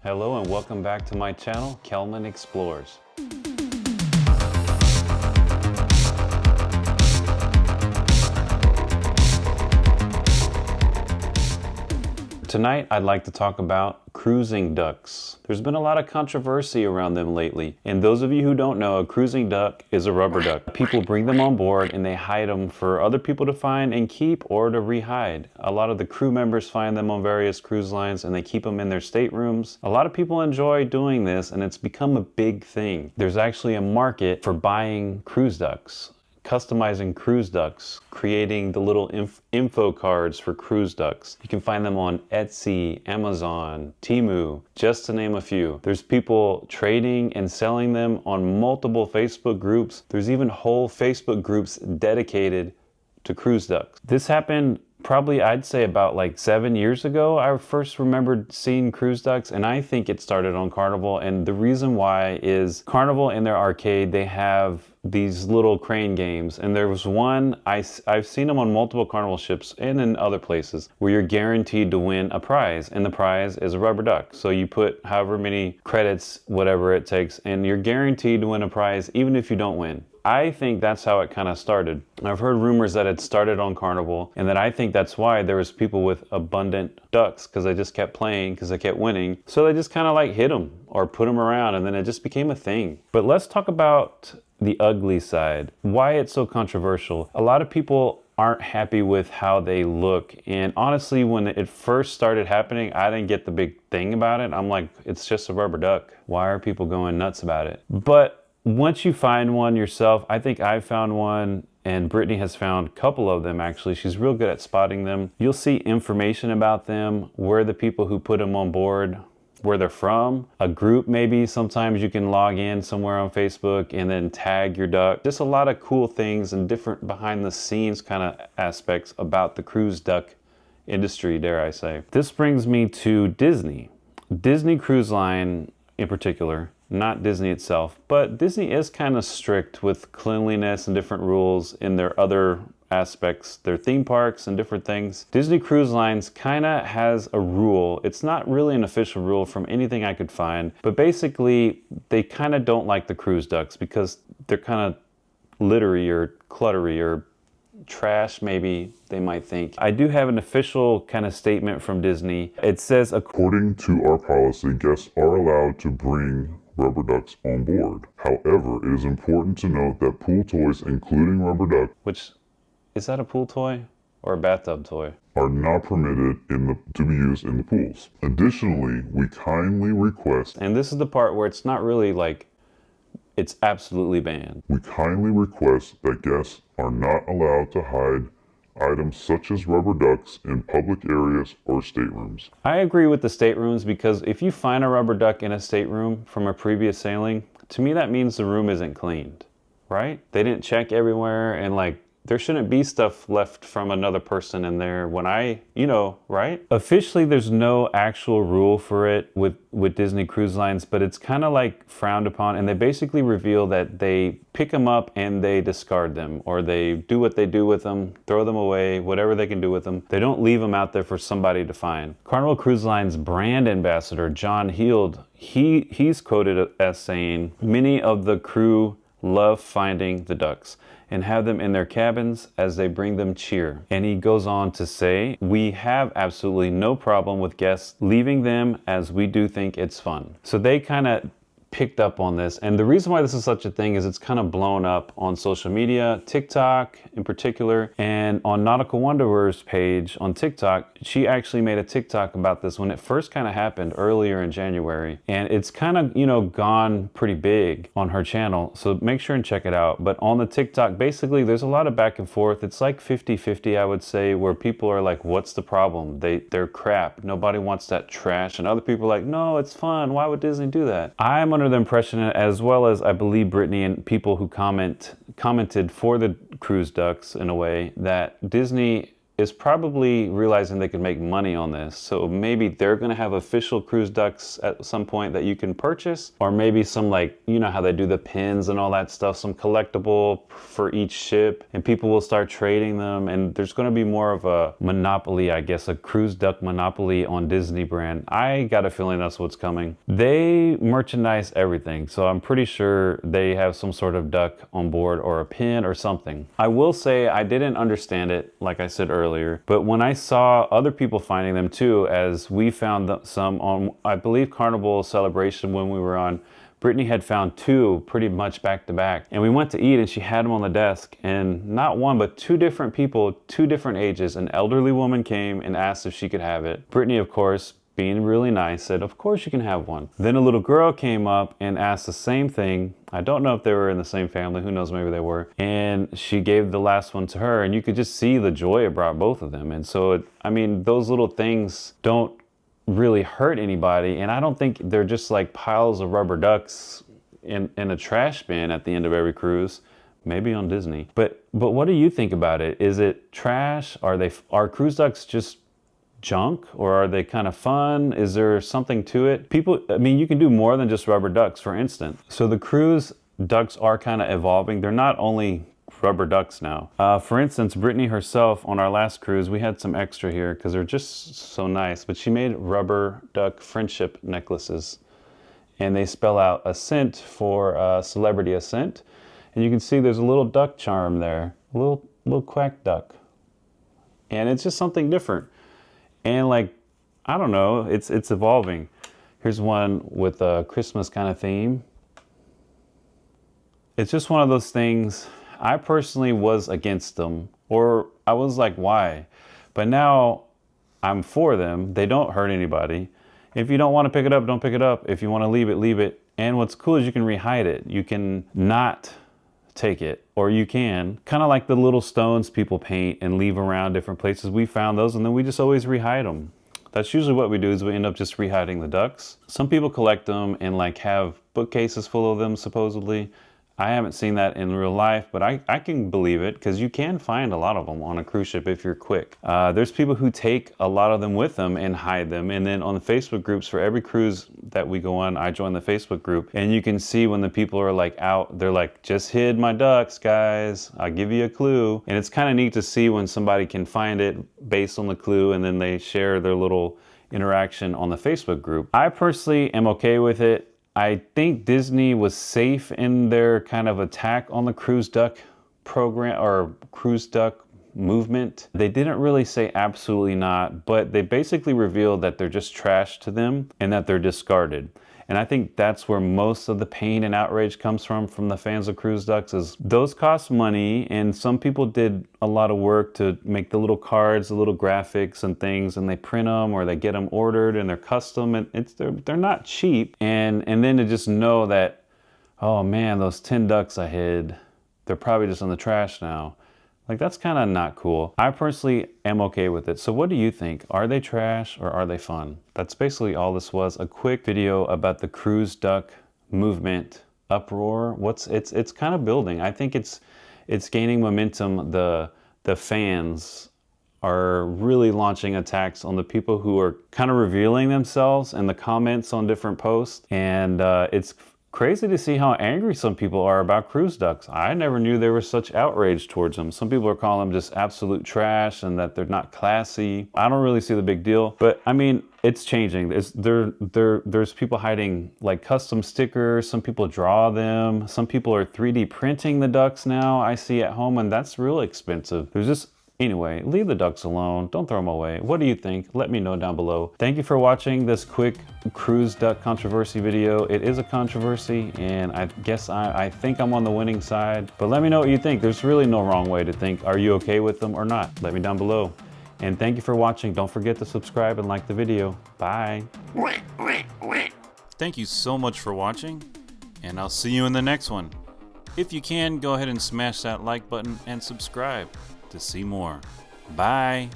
Hello and welcome back to my channel, Kelman Explores. Tonight, I'd like to talk about cruising ducks. There's been a lot of controversy around them lately. And those of you who don't know, a cruising duck is a rubber duck. People bring them on board and they hide them for other people to find and keep or to re-hide. A lot of the crew members find them on various cruise lines and they keep them in their staterooms. A lot of people enjoy doing this and it's become a big thing. There's actually a market for buying cruise ducks, customizing cruise ducks, creating the little info cards for cruise ducks. You can find them on Etsy, Amazon, Temu, just to name a few. There's people trading and selling them on multiple Facebook groups. There's even whole Facebook groups dedicated to cruise ducks. This happened probably, I'd say, about like 7 years ago. I first remembered seeing cruise ducks, and I think it started on Carnival. And the reason why is Carnival in their arcade, they have these little crane games. And there was one, I've seen them on multiple Carnival ships and in other places, where you're guaranteed to win a prize. And the prize is a rubber duck. So you put however many credits, whatever it takes, and you're guaranteed to win a prize even if you don't win. I think that's how it kind of started. I've heard rumors that it started on Carnival, and that I think that's why there was people with abundant ducks, because they just kept playing, because they kept winning. So they just kind of like hit them or put them around, and then it just became a thing. But let's talk about the ugly side, why it's so controversial. A lot of people aren't happy with how they look, and honestly, when it first started happening, I didn't get the big thing about it. I'm like, it's just a rubber duck. Why are people going nuts about it? But once you find one yourself, I think I've found one, and Brittany has found a couple of them actually. She's real good at spotting them. You'll see information about them, where the people who put them on board, where they're from, a group maybe. Sometimes you can log in somewhere on Facebook and then tag your duck. Just a lot of cool things and different behind the scenes kind of aspects about the cruise duck industry, dare I say. This brings me to Disney. Disney Cruise Line in particular. Not Disney itself, but Disney is kind of strict with cleanliness and different rules in their other aspects, their theme parks and different things. Disney Cruise Lines kind of has a rule. It's not really an official rule from anything I could find, but basically they kind of don't like the cruise ducks because they're kind of littery or cluttery or trash, maybe they might think. I do have an official kind of statement from Disney. It says, according to our policy, guests are allowed to bring rubber ducks on board. However, it is important to note that pool toys, including rubber duck, which, is that a pool toy or a bathtub toy? Are not permitted to be used in the pools. Additionally, we kindly request, and this is the part where it's not really like, it's absolutely banned. We kindly request that guests are not allowed to hide items such as rubber ducks in public areas or staterooms. I agree with the staterooms, because if you find a rubber duck in a stateroom from a previous sailing, to me that means the room isn't cleaned, right? They didn't check everywhere, and like, there shouldn't be stuff left from another person in there when right? Officially, there's no actual rule for it with Disney Cruise Lines, but it's kind of like frowned upon, and they basically reveal that they pick them up and they discard them, or they do what they do with them, throw them away, whatever they can do with them. They don't leave them out there for somebody to find. Carnival Cruise Line's brand ambassador, John Heald, he's quoted as saying, many of the crew love finding the ducks and have them in their cabins as they bring them cheer. And he goes on to say, we have absolutely no problem with guests leaving them, as we do think it's fun. So they kind of picked up on this, and the reason why this is such a thing is it's kind of blown up on social media, TikTok in particular, and on Nautical Wanderer's page on TikTok. She actually made a TikTok about this when it first kind of happened earlier in January, and it's kind of gone pretty big on her channel, so make sure and check it out. But on the TikTok, basically there's a lot of back and forth. It's like 50-50, I would say, where people are like, what's the problem? They're crap, nobody wants that trash, and other people are like, no, it's fun, why would Disney do that? I'm under the impression, as well as I believe Brittany and people who commented for the cruise ducks in a way, that Disney is probably realizing they can make money on this. So maybe they're gonna have official cruise ducks at some point that you can purchase, or maybe some, like, you know how they do the pins and all that stuff, some collectible for each ship, and people will start trading them, and there's gonna be more of a monopoly, I guess, a cruise duck monopoly on Disney brand. I got a feeling that's what's coming. They merchandise everything, so I'm pretty sure they have some sort of duck on board or a pin or something. I will say I didn't understand it, like I said earlier, but when I saw other people finding them too, as we found some on, I believe, Carnival Celebration when we were on, Brittany had found two pretty much back to back, and we went to eat and she had them on the desk, and not one but two different people, two different ages. An elderly woman came and asked if she could have it. Brittany, of course, being really nice, said, of course you can have one. Then a little girl came up and asked the same thing. I don't know if they were in the same family, who knows, maybe they were. And she gave the last one to her, and you could just see the joy it brought both of them. And so, I mean, those little things don't really hurt anybody, and I don't think they're just like piles of rubber ducks in a trash bin at the end of every cruise. Maybe on Disney. But what do you think about it? Is it trash? Are cruise ducks just junk, or are they kind of fun? Is there something to it? People, I mean, you can do more than just rubber ducks, for instance. So the cruise ducks are kind of evolving. They're not only rubber ducks now. For instance, Brittany herself, on our last cruise, we had some extra here because they're just so nice, but she made rubber duck friendship necklaces, and they spell out Ascent for Celebrity Ascent. And you can see there's a little duck charm there, a little quack duck. And it's just something different. And, like, I don't know, it's evolving. Here's one with a Christmas kind of theme. It's just one of those things. I personally was against them, or I was like, why? But now I'm for them. They don't hurt anybody. If you don't want to pick it up, don't pick it up. If you want to leave it, leave it. And what's cool is you can rehide it. You can not take it, or you can, kind of like the little stones people paint and leave around different places. We found those, and then we just always rehide them. That's usually what we do, is we end up just rehiding the ducks. Some people collect them and like have bookcases full of them, supposedly. I haven't seen that in real life, but I can believe it, because you can find a lot of them on a cruise ship if you're quick. There's people who take a lot of them with them and hide them. And then on the Facebook groups, for every cruise that we go on, I join the Facebook group, and you can see when the people are like out, they're like, just hid my ducks, guys. I'll give you a clue. And it's kind of neat to see when somebody can find it based on the clue, and then they share their little interaction on the Facebook group. I personally am okay with it. I think Disney was safe in their kind of attack on the cruise duck program, or cruise duck movement. They didn't really say absolutely not, but they basically revealed that they're just trash to them and that they're discarded. And I think that's where most of the pain and outrage comes from the fans of cruise ducks, is those cost money, and some people did a lot of work to make the little cards, the little graphics and things, and they print them or they get them ordered and they're custom, and they're not cheap. And then to just know that, oh man, those 10 ducks I hid, they're probably just in the trash now. Like, that's kind of not cool. I personally am okay with it. So what do you think? Are they trash or are they fun? That's basically all this was. A quick video about the cruise duck movement uproar. It's kind of building. I think it's gaining momentum. The fans are really launching attacks on the people who are kind of revealing themselves in the comments on different posts. And it's crazy to see how angry some people are about cruise ducks. I never knew there was such outrage towards them. Some people are calling them just absolute trash and that they're not classy. I don't really see the big deal, but I mean, it's changing. There's people hiding like custom stickers. Some people draw them. Some people are 3D printing the ducks now, I see at home, and that's real expensive. Anyway, leave the ducks alone. Don't throw them away. What do you think? Let me know down below. Thank you for watching this quick cruise duck controversy video. It is a controversy, and I guess I think I'm on the winning side. But let me know what you think. There's really no wrong way to think. Are you okay with them or not? Let me down below. And thank you for watching. Don't forget to subscribe and like the video. Bye. Thank you so much for watching, and I'll see you in the next one. If you can, go ahead and smash that like button and subscribe to see more. Bye.